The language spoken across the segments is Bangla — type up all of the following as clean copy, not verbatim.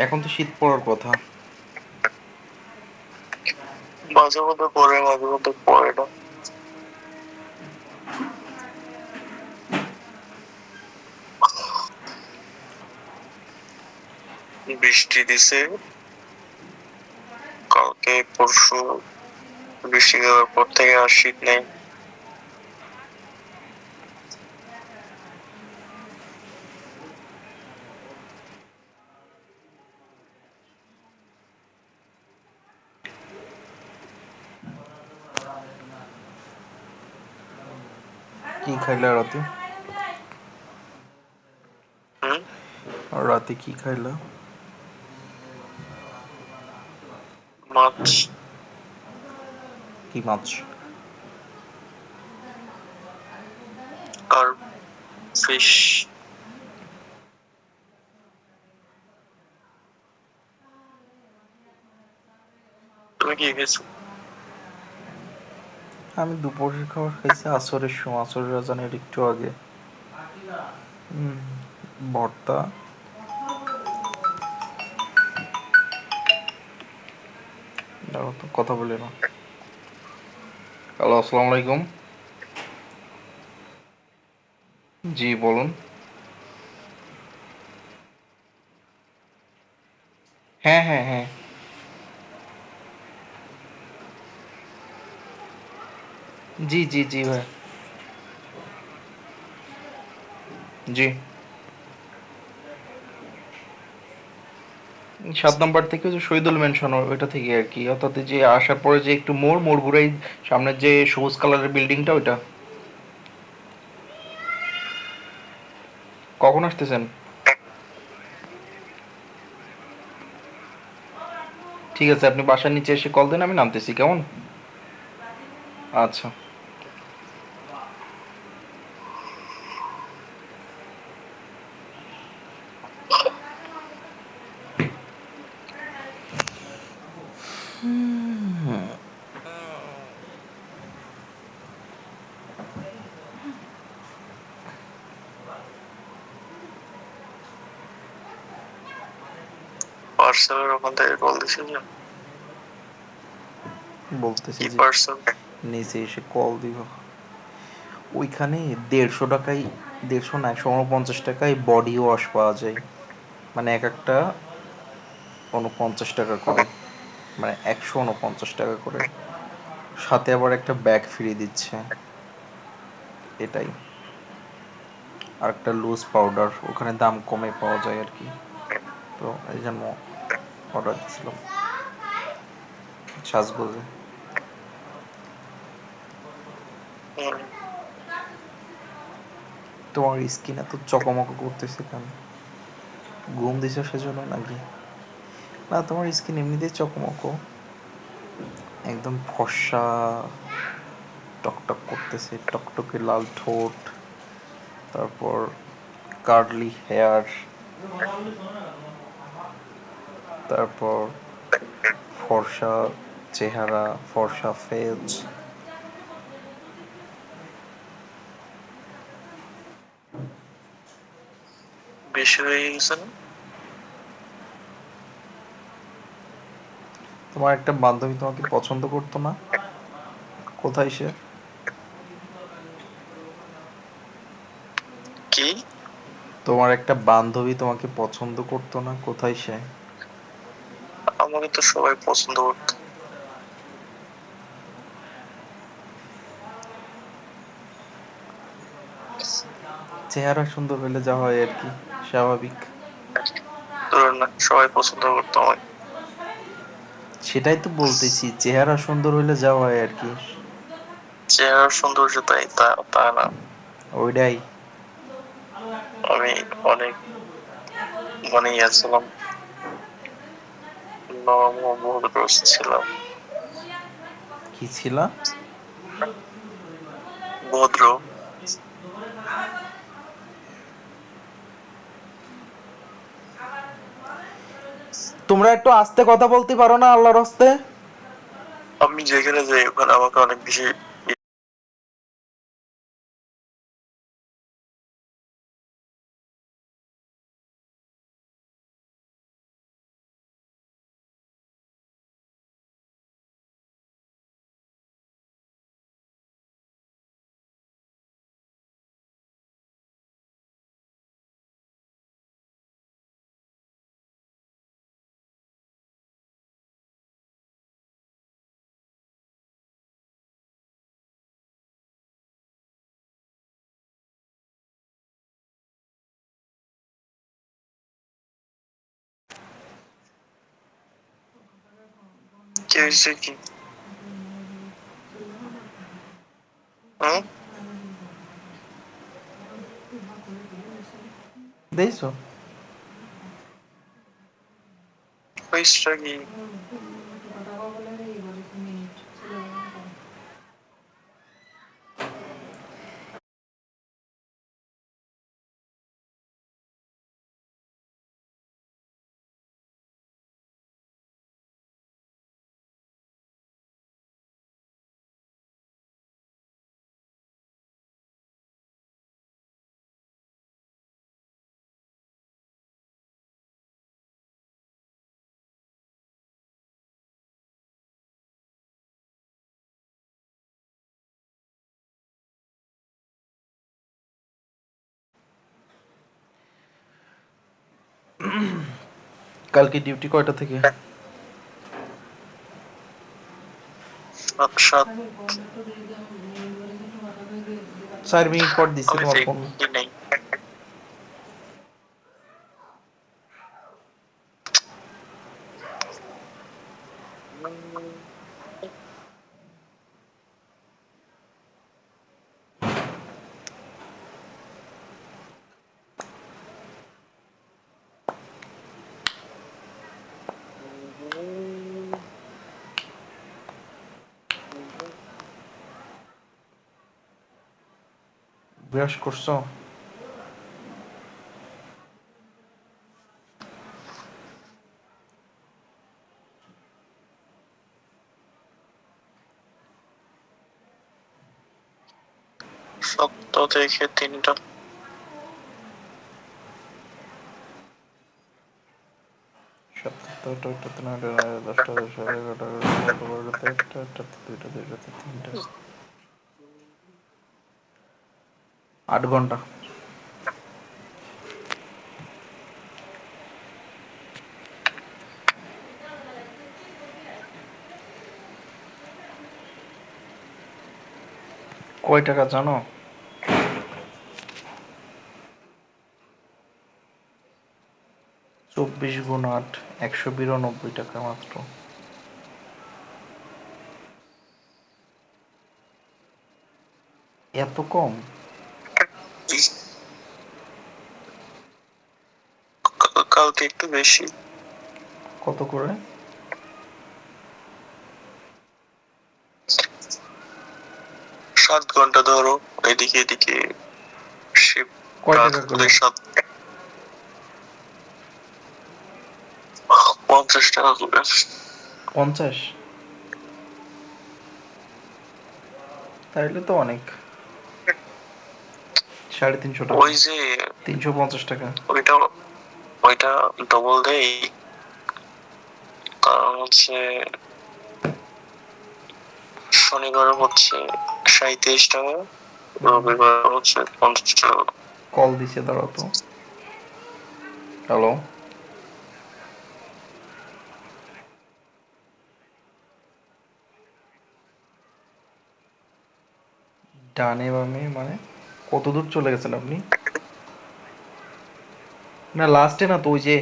এখন তো শীত পড়ার কথা। মাঝে মধ্যে পড়ে, মাঝে মধ্যে পড়ে না। বৃষ্টি দিছে কালকে পরশু, বৃষ্টি দেওয়ার পর থেকে আর শীত নেই। কি খাইলা রাতে? হুম, আর রাতে কি খাইলা? মাছ কি মাছ? আর ফিশ। তুমি কি খেয়েছো? আমি দুপুরের খাবার খাইছি আসরের সময়, আসরের আজানের একটু আগে। উম, ভর্তা। দাঁড়াও তো, কথা বলে না। হ্যালো, আসসালামু আলাইকুম। জি বলুন। হ্যাঁ হ্যাঁ হ্যাঁ। জি জি জি ভাই। জি। 7 নম্বর থেকে যে শহীদুল মেনশন, ওইটা থেকে আর কি, অর্থাৎ যে আসার পরে যে একটু মোড় ঘুরেই সামনের যে সবুজ কালারের বিল্ডিংটা, ওইটা। কখন আসতেছেন? ঠিক আছে, আপনি বাসার নিচে এসে কল দেন, আমি নামতেছি, কেমন? আচ্ছা। পার্সেলের ওখান থেকে কল দিছিল। বলতেছি কি যে পার্সেল? নিচে এসে কল দিব। ওইখানে 150 টাকায়, 150 না, 149 টাকায় বডি ওয়াশ পাওয়া যায়। মানে এক একটা 49 টাকা করে, মানে 149 টাকা করে। সাথে আবার একটা ব্যাগ ফ্রি দিচ্ছে, এটাই। আর একটা লুজ পাউডার, ওখানে দাম কমে পাওয়া যায় আর কি। তো এই জন্য অর্ডার দিয়েছিলাম সাজগোজে। তোমার স্কিন এত চকমক করতেছে কেন? ঘুম দিছো সেজন্য নাকি? না, তোমার স্কিন এমনিতেই চকমক, একদম ফর্সা, টকটক করতেছে, টকটকে লাল ঠোঁট, তারপর কার্লি হেয়ার, তারপর ফর্সা চেহারা, ফর্সা ফেজ। বেশি হয়ে গেছে না? তোমার একটা বান্ধবী তোমাকে পছন্দ করতো না? কোথায় সে? কি? তোমার একটা বান্ধবী তোমাকে পছন্দ করতো না, কোথায় সে? আমাকে তো সবাই পছন্দ করতো। চেহারা সুন্দর হলে যা হয় আর কি, স্বাভাবিক। ধরুন না, সবাই পছন্দ করতো আমাকে। সেটাই তো বলতেছি, চেহারা সুন্দর হলে যা হয় আর কি। চেহারার সৌন্দর্য তাই, তা না। ওইটাই। আমি অনেক মানে ইয়ে ছিলাম, নরম ও ভদ্র ছিলাম। কি ছিল? ভদ্র। তোমরা একটু আস্তে কথা বলতে পারো না, আল্লাহর হস্তে? আমি যেখানে যাই ওখানে আমাকে অনেক বেশি কি হয়েছে কি? হুম? দেখছো? হয়েছে কি? কালকে ডিউটি কয়টা থেকে? 7-7। 4 মিনিট পর দিচ্ছে আমি তোমার ফোন। দেখি নাই। ব্রাশ করছো? সপ্তাহ থেকে 3টা। সাতটা, আটটা, 9টা, 10টা, 11টা, 12টা, 1টা, 2টা, 3টা। 8 ঘন্টা। কয় টাকা জানো? 24 গুণ 8, 192 টাকা মাত্র। এত কম? কালকে একটু বেশি। কত করে? 7 ঘন্টা ধরো, এদিকে এদিকে শিফট কয় রাত টাকা করে? হলে 50 টাকা করে। 50? তাইলে তো অনেক। 350 টাকা। ওই যে 350 টাকা। ওইটা ওইটা ডবল দেই, কারণ হচ্ছে শনিবার হচ্ছে 37 টাকা, রবিবার হচ্ছে 50 টাকা। কল দিছে, দাঁড়াও তো। হ্যালো? ডানে বামে মানে কত দূর চলে গেছেন আপনি? না লাস্টে না তো, ওই যে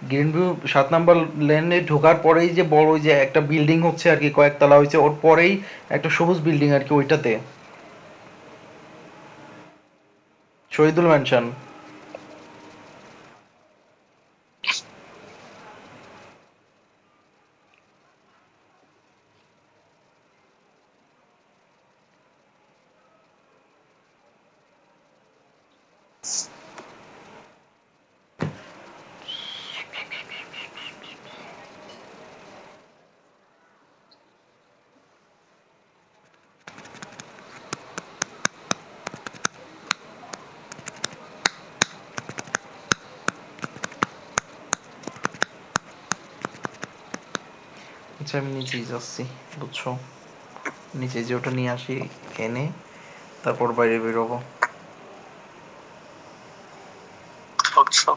গ্রিন ভিউ 7 নাম্বার লেনে ঢোকার পরেই যে বড় ওই যে একটা বিল্ডিং হচ্ছে আর কি, কয়েকতলা হয়েছে, ওর পরেই একটা সবুজ বিল্ডিং আর কি, ওইটাতে শহীদুল ম্যানশন। আচ্ছা আমি নিচেই যাচ্ছি, বুঝছো? নিচে যে ওটা নিয়ে আসি, এনে তারপর বাইরে বেরোবো। আচ্ছা।